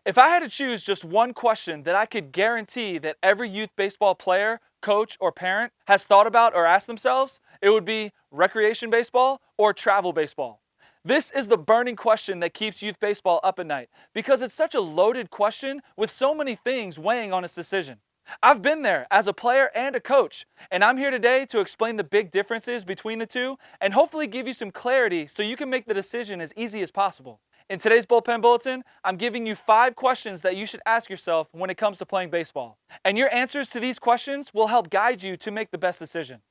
If I had to choose just one question that I could guarantee that every youth baseball player, coach, or parent has thought about or asked themselves, it would be recreation baseball or travel baseball. This is the burning question that keeps youth baseball up at night because it's such a loaded question with so many things weighing on its decision. I've been there as a player and a coach, and I'm here today to explain the big differences between the two and hopefully give you some clarity so you can make the decision as easy as possible. In today's Bullpen Bulletin, I'm giving you 5 questions that you should ask yourself when it comes to playing baseball. And your answers to these questions will help guide you to make the best decision.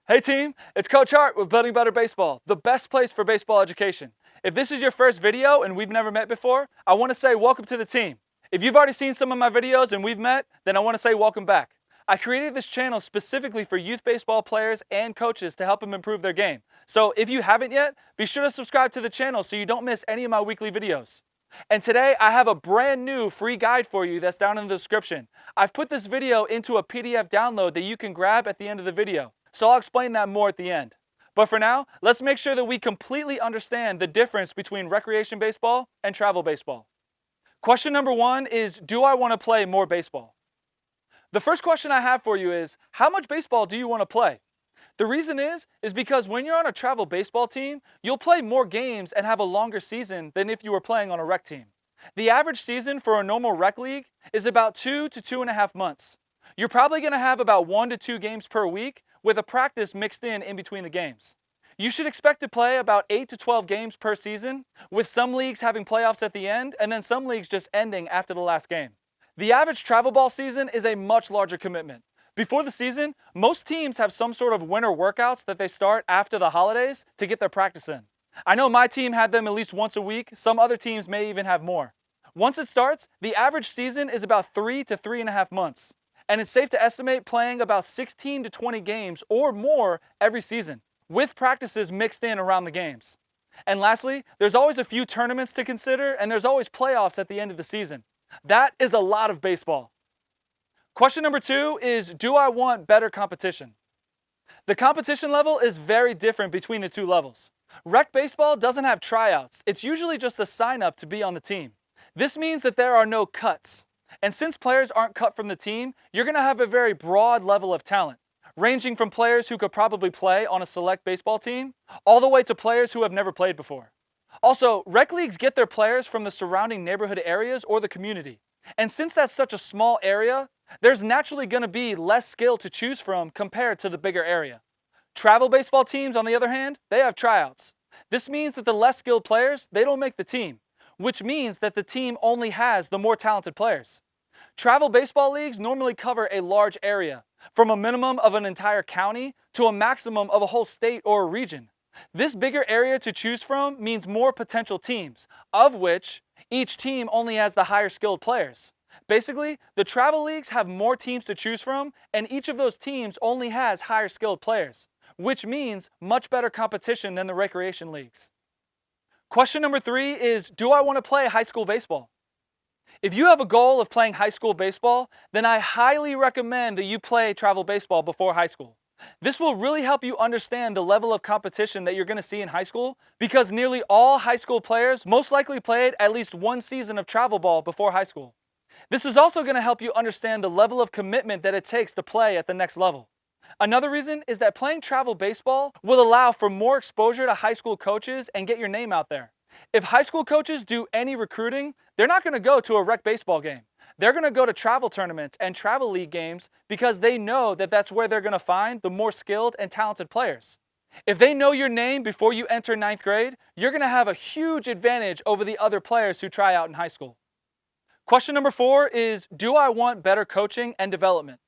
Hey team, it's Coach Hart with Building Better Baseball, the best place for baseball education. If this is your first video and we've never met before, I want to say welcome to the team. If you've already seen some of my videos and we've met, then I want to say welcome back. I created this channel specifically for youth baseball players and coaches to help them improve their game. So if you haven't yet, be sure to subscribe to the channel so you don't miss any of my weekly videos. And today I have a brand new free guide for you that's down in the description. I've put this video into a PDF download that you can grab at the end of the video. So I'll explain that more at the end. But for now, let's make sure that we completely understand the difference between recreation baseball and travel baseball. Question number 1 is, do I want to play more baseball? The first question I have for you is, how much baseball do you want to play? The reason is because when you're on a travel baseball team, you'll play more games and have a longer season than if you were playing on a rec team. The average season for a normal rec league is about 2 to 2.5 months. You're probably going to have about 1 to 2 games per week with a practice mixed in between the games. You should expect to play about 8 to 12 games per season, with some leagues having playoffs at the end and then some leagues just ending after the last game. The average travel ball season is a much larger commitment. Before the season, most teams have some sort of winter workouts that they start after the holidays to get their practice in. I know my team had them at least once a week, some other teams may even have more. Once it starts, the average season is about 3 to 3.5 months. And it's safe to estimate playing about 16 to 20 games or more every season, with practices mixed in around the games. And lastly, there's always a few tournaments to consider, and there's always playoffs at the end of the season. That is a lot of baseball. Question number 2 is, do I want better competition? The competition level is very different between the two levels. Rec baseball doesn't have tryouts. It's usually just a sign up to be on the team. This means that there are no cuts. And since players aren't cut from the team, you're going to have a very broad level of talent, ranging from players who could probably play on a select baseball team, all the way to players who have never played before. Also, rec leagues get their players from the surrounding neighborhood areas or the community. And since that's such a small area, there's naturally going to be less skill to choose from compared to the bigger area. Travel baseball teams, on the other hand, they have tryouts. This means that the less skilled players, they don't make the team, which means that the team only has the more talented players. Travel baseball leagues normally cover a large area, from a minimum of an entire county to a maximum of a whole state or a region. This bigger area to choose from means more potential teams, of which each team only has the higher skilled players. Basically, the travel leagues have more teams to choose from, and each of those teams only has higher skilled players, which means much better competition than the recreation leagues. Question number 3 is, do I want to play high school baseball? If you have a goal of playing high school baseball, then I highly recommend that you play travel baseball before high school. This will really help you understand the level of competition that you're going to see in high school, because nearly all high school players most likely played at least one season of travel ball before high school. This is also going to help you understand the level of commitment that it takes to play at the next level. Another reason is that playing travel baseball will allow for more exposure to high school coaches and get your name out there. If high school coaches do any recruiting, they're not going to go to a rec baseball game. They're going to go to travel tournaments and travel league games because they know that that's where they're going to find the more skilled and talented players. If they know your name before you enter 9th grade, you're going to have a huge advantage over the other players who try out in high school. Question number 4 is, do I want better coaching and development?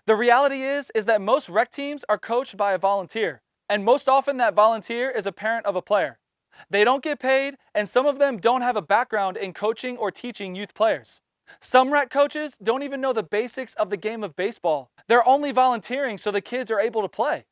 The reality is that most rec teams are coached by a volunteer, and most often that volunteer is a parent of a player. They don't get paid, and some of them don't have a background in coaching or teaching youth players. Some rec coaches don't even know the basics of the game of baseball. They're only volunteering so the kids are able to play.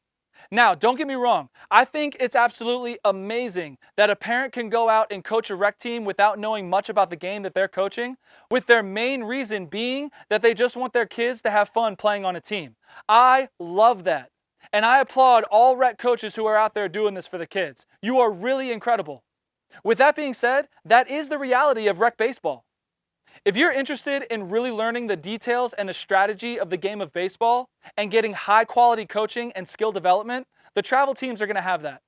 Now, don't get me wrong. I think it's absolutely amazing that a parent can go out and coach a rec team without knowing much about the game that they're coaching, with their main reason being that they just want their kids to have fun playing on a team. I love that. And I applaud all rec coaches who are out there doing this for the kids. You are really incredible. With that being said, that is the reality of rec baseball. If you're interested in really learning the details and the strategy of the game of baseball and getting high quality coaching and skill development, the travel teams are going to have that.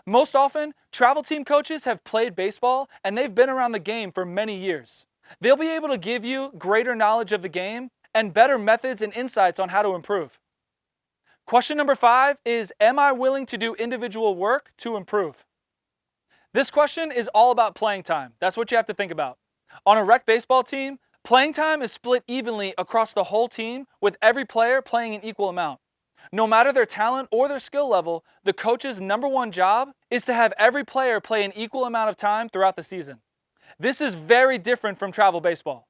Most often, travel team coaches have played baseball and they've been around the game for many years. They'll be able to give you greater knowledge of the game and better methods and insights on how to improve. Question number 5 is, am I willing to do individual work to improve? This question is all about playing time. That's what you have to think about. On a rec baseball team, playing time is split evenly across the whole team, with every player playing an equal amount. No matter their talent or their skill level, the coach's number one job is to have every player play an equal amount of time throughout the season. This is very different from travel baseball.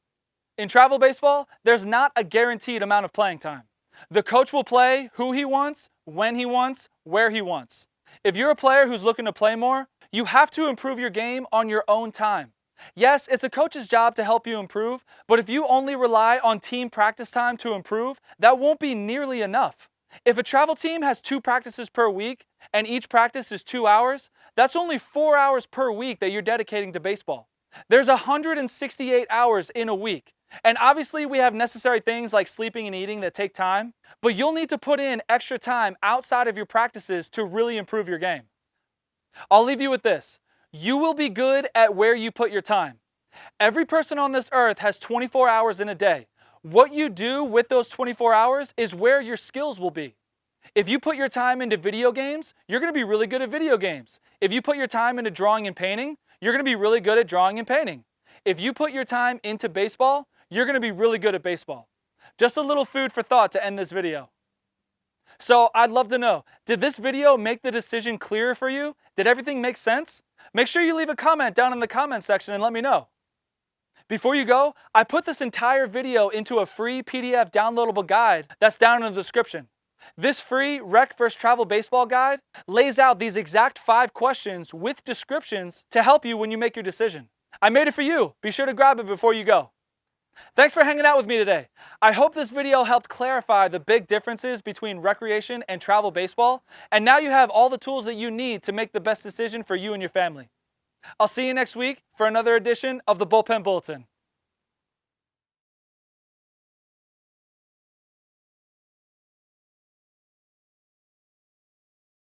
In travel baseball, there's not a guaranteed amount of playing time. The coach will play who he wants, when he wants, where he wants. If you're a player who's looking to play more, you have to improve your game on your own time. Yes, it's a coach's job to help you improve, but if you only rely on team practice time to improve, that won't be nearly enough. If a travel team has 2 practices per week and each practice is 2 hours, that's only 4 hours per week that you're dedicating to baseball. There's 168 hours in a week. And obviously we have necessary things like sleeping and eating that take time, but you'll need to put in extra time outside of your practices to really improve your game. I'll leave you with this. You will be good at where you put your time. Every person on this earth has 24 hours in a day. What you do with those 24 hours is where your skills will be. If you put your time into video games, you're going to be really good at video games. If you put your time into drawing and painting, you're going to be really good at drawing and painting. If you put your time into baseball, you're going to be really good at baseball. Just a little food for thought to end this video. So I'd love to know, did this video make the decision clearer for you? Did everything make sense? Make sure you leave a comment down in the comment section and let me know. Before you go, I put this entire video into a free PDF downloadable guide that's down in the description. This free Rec vs. Travel Baseball guide lays out these exact 5 questions with descriptions to help you when you make your decision. I made it for you. Be sure to grab it before you go. Thanks for hanging out with me today. I hope this video helped clarify the big differences between recreation and travel baseball, and now you have all the tools that you need to make the best decision for you and your family. I'll see you next week for another edition of the Bullpen Bulletin.